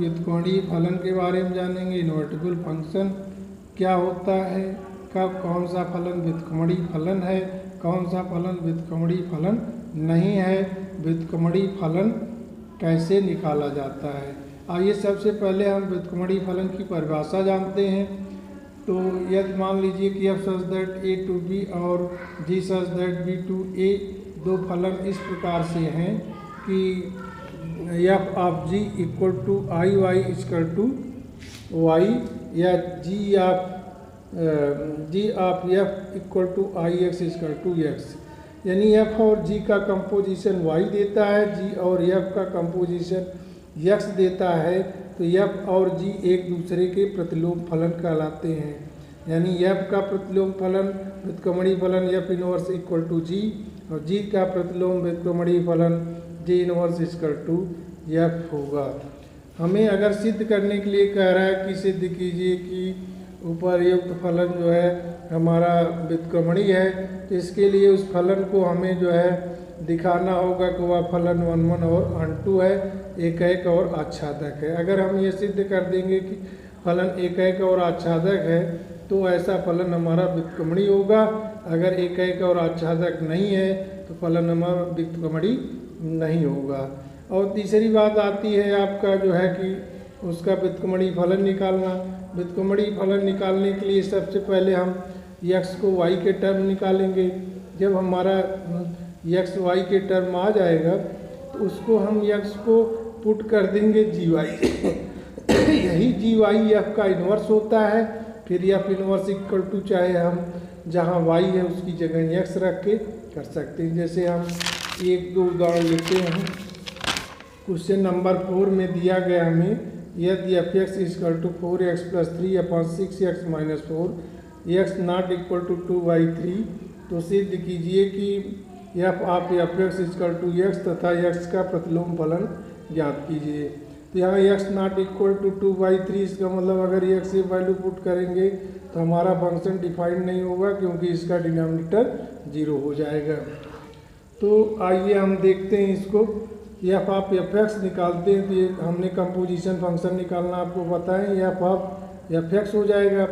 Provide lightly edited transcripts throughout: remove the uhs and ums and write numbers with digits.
व्युत्क्रमणीय फलन के बारे में जानेंगे। इन्वर्टिबल फंक्शन क्या होता है, कब कौन सा फलन व्युत्क्रमणीय फलन है, कौन सा फलन व्युत्क्रमणीय फलन नहीं है, व्युत्क्रमणीय फलन कैसे निकाला जाता है। आइए सबसे पहले हम व्युत्क्रमणीय फलन की परिभाषा जानते हैं। तो यदि मान लीजिए कि f such that a to b और g such that b to a, दो फलन इस प्रकार से हैं कि f of g equal to i y equal to y या g of f equal to i x equal to x, यानी f और g का कंपोजिशन y देता है, g और f का कंपोजिशन x देता है। तो f और g एक दूसरे के प्रतिलोम फलन कहलाते हैं, यानी f का प्रतिलोम फलन व्युत्क्रमणीय फलन f inverse equal to g और g का प्रतिलोम व्युत्क्रमणीय फलन j inverse equal to f होगा। हमें अगर सिद्ध करने के लिए कह रहा है कि सिद्ध कीजिए कि उपर्युक्त फलन जो है हमारा व्युत्क्रमणीय है, तो इसके लिए उस फलन को हमें जो है दिखाना होगा कि वह फलन 1 और अनटू है, एक और आच्छादक है। अगर हम ये सिद्ध कर देंगे कि फलन एक और आच्छादक है तो ऐसा फलन हमारा व्युत्क्रमणीय होगा। अगर एक और आच्छादक नहीं है तो फलन हमारा व्युत्क्रमणीय नहीं होगा। और तीसरी बात आती है आपका जो है कि उसका व्युत्क्रमणीय फलन निकालना। व्युत्क्रमणीय फलन निकालने के लिए सबसे पहले हम x को y के टर्म निकालेंगे। जब हमारा x y के टर्म आ जाएगा तो उसको हम x को पुट कर देंगे gy यही gy f का इन्वर्स होता है। फिर f इन्वर्स इक्वल टू चाहे हम जहाँ y है उसकी जगह x रख के कर सकते हैं। जैसे हम एक दो उदाहरण लेते हैं। क्वेश्चन नंबर 4 में दिया गया हमें यदि f x equal to 4x plus 3/6x minus 4 x not equal to 2/3, तो सिद्ध कीजिए कि f of f x equal to x तथा x का प्रतिलोम फलन ज्ञात कीजिए। तो यहाँ x नॉट इक्वल टू 2/3, इसका मतलब अगर x की वैल्यू पुट करेंगे तो हमारा फंक्शन डिफाइंड नहीं होगा क्योंकि इसका डिनोमिनेटर 0 हो जाएगा। तो आइए हम देखते हैं इसको। एफ ऑफ एफ एक्स निकालते हैं तो ये हमने कंपोजिशन फंक्शन निकालना आपको पता है। एफ ऑफ एफ एक्स हो जाएगा,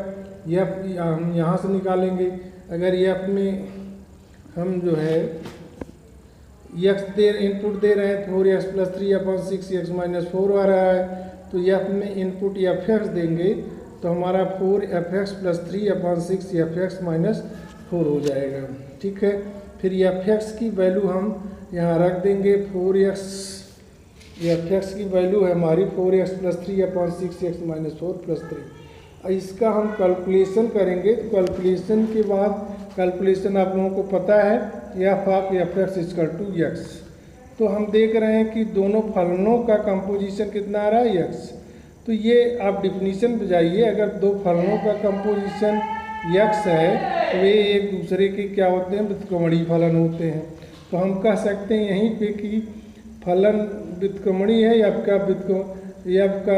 एफ हम यहाँ से निकालेंगे। अगर एफ में हम जो है इनपुट दे रहे हैं 4x प्लस 3/6x माइनस 4 आ रहा है, तो एफ में इनपुट एफ एक्स देंगे तो हमारा 4f(x) प्लस 3/6f(x) माइनस 4 हो जाएगा। ठीक है, फिर f(x) की वैल्यू हम यहाँ रख देंगे 4x। f(x) की वैल्यू है हमारी 4x plus 3/6x minus 4 plus 3। इसका हम कैलकुलेशन करेंगे तो कैलकुलेशन के बाद कैलकुलेशन आप लोगों को पता है f of f(x) equal to x। तो हम देख रहे हैं कि दोनों फलनों का कंपोजिशन कितना आ रहा है x। तो ये आप डिफिनीशन पे जाइए। अगर दो फलनों का कंपोजिशन x है तो वे एक दूसरे के क्या होते हैं, व्युत्क्रमणीय फलन होते हैं। तो हम कह सकते हैं यहीं पे कि फलन व्युत्क्रमणीय है, f का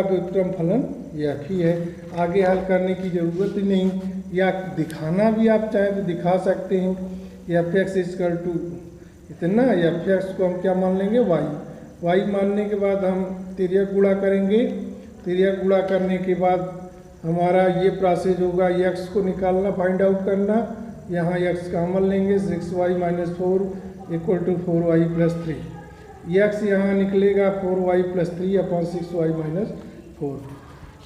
व्युत्क्रम फलन f ही है। आगे हल करने की ज़रूरत ही नहीं, या दिखाना भी आप चाहें तो दिखा सकते हैं। f(x) इक्वल टू इतना, f(x) को हम क्या मान लेंगे y मानने के बाद हम तिर्यक गुणा करेंगे। तिर्यक गुणा करने के बाद हमारा ये प्रोसेस होगा x को निकालना, फाइंड आउट करना। यहाँ x का अमल लेंगे 6y minus 4 equal to 4y plus 3। x यहाँ निकलेगा 4y प्लस 3/6y माइनस 4।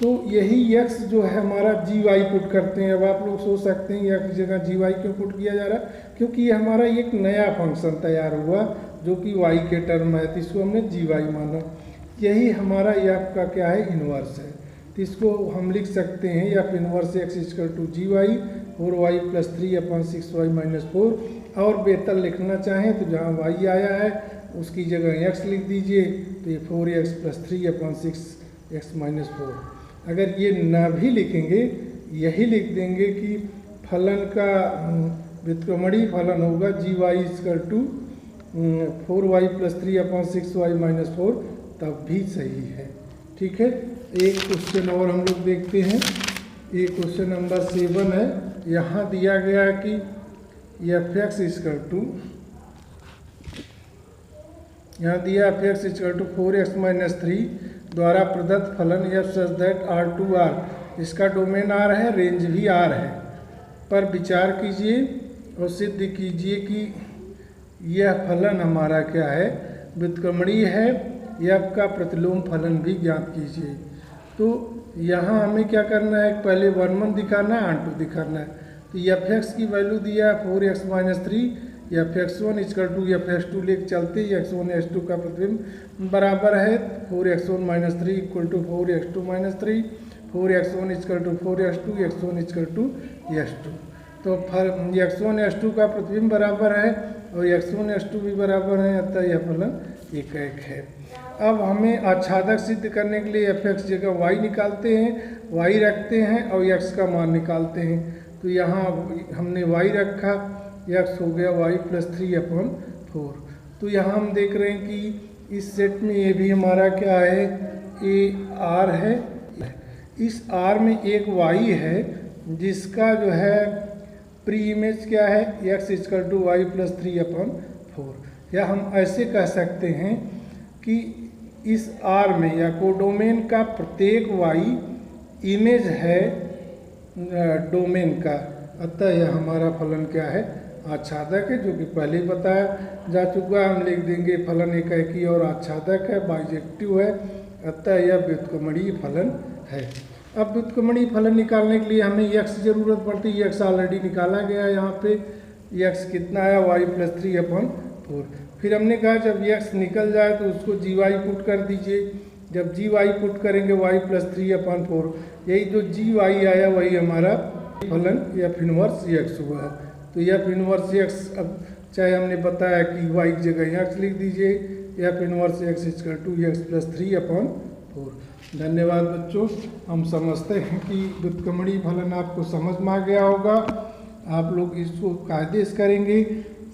तो यही x जो है हमारा gy पुट करते हैं। अब आप लोग सोच सकते हैं x की जगह gy क्यों पुट किया जा रहा है, क्योंकि ये हमारा एक नया फंक्शन तैयार हुआ जो कि y के टर्म है, तो इसको हमने gy माना। यही हमारा f का क्या है, इन्वर्स है। तो इसको हम लिख सकते हैं f inverse x equal to gy 4y plus 3/6y minus 4। और बेहतर लिखना चाहें तो जहाँ y आया है उसकी जगह x लिख दीजिए, तो ये 4x प्लस 3/6x माइनस 4। अगर ये ना भी लिखेंगे, यही लिख देंगे कि फलन का व्युत्क्रमणीय फलन होगा gy equal to 4y plus 3/6y minus 4, तब भी सही है। ठीक है, एक क्वेश्चन और हम लोग देखते हैं। ये क्वेश्चन नंबर 7 है। यहाँ दिया गया है कि f(x) इक्वल टू, यहाँ दिया f(x) equal to 4x minus 3 द्वारा प्रदत्त फलन f such that R to R, इसका डोमेन आर है, रेंज भी आर है, पर विचार कीजिए और सिद्ध कीजिए कि यह फलन हमारा क्या है, व्युत्क्रमणीय है। एफ का प्रतिलोम फलन भी ज्ञात कीजिए। तो यहाँ हमें क्या करना है, पहले 1 1 दिखाना है, आन 2 दिखाना है। तो एफ एक्स की वैल्यू दिया है 4x-3, f x 1 equal to f x 2 लेके चलते ही x1 x2 का प्रतिबिंब बराबर है 4x1-3 equal to 4x2-3, 4x1 equal to 4x2, x1 equal to x2। तो x1 x2 का प्रतिबिंब बराबर है और x1 x2 भी बराबर है, अतः यह फलन 1 1 है। अब हमें आच्छादक सिद्ध करने के लिए एफ एक्स जगह y निकालते हैं, y रखते हैं और x का मान निकालते हैं। तो यहाँ हमने y रखा, x हो गया y+3/4। तो यहाँ हम देख रहे हैं कि इस सेट में ये भी हमारा क्या है, ए आर है। इस आर में एक y है जिसका जो है प्री इमेज क्या है, x = y+3/4। या हम ऐसे कह सकते हैं कि इस R में या कोडोमेन का प्रत्येक y इमेज है डोमेन का, अतः यह हमारा फलन क्या है, आच्छादक है, जो कि पहले ही बताया जा चुका है। हम लिख देंगे फलन एकाएकी और आच्छादक है, बाइजेक्टिव है, अतः यह व्युत्क्रमणीय फलन है। अब व्युत्क्रमणीय फलन निकालने के लिए हमें x जरूरत पड़ती है, x ऑलरेडी निकाला गया है। यहाँ पे x कितना है, y+3/4। फिर हमने कहा जब x निकल जाए तो उसको gy पुट कर दीजिए। जब gy पुट करेंगे y+3/4, यही जो gy आया वही हमारा फलन f इनवर्स x हुआ। तो f इनवर्स x, अब चाहे हमने बताया कि y की जगह x लिख दीजिए, f इनवर्स x = x+3/4। धन्यवाद बच्चों। हम समझते हैं कि व्युत्क्रमणीय फलन आपको समझ में आ गया होगा। आप लोग इसको कायदे से करेंगे।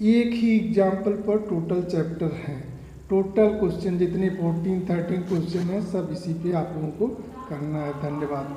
एक ही एग्जाम्पल पर टोटल चैप्टर हैं, टोटल क्वेश्चन जितने 14-13 क्वेश्चन हैं सब इसी पे आप लोगों को करना है। धन्यवाद।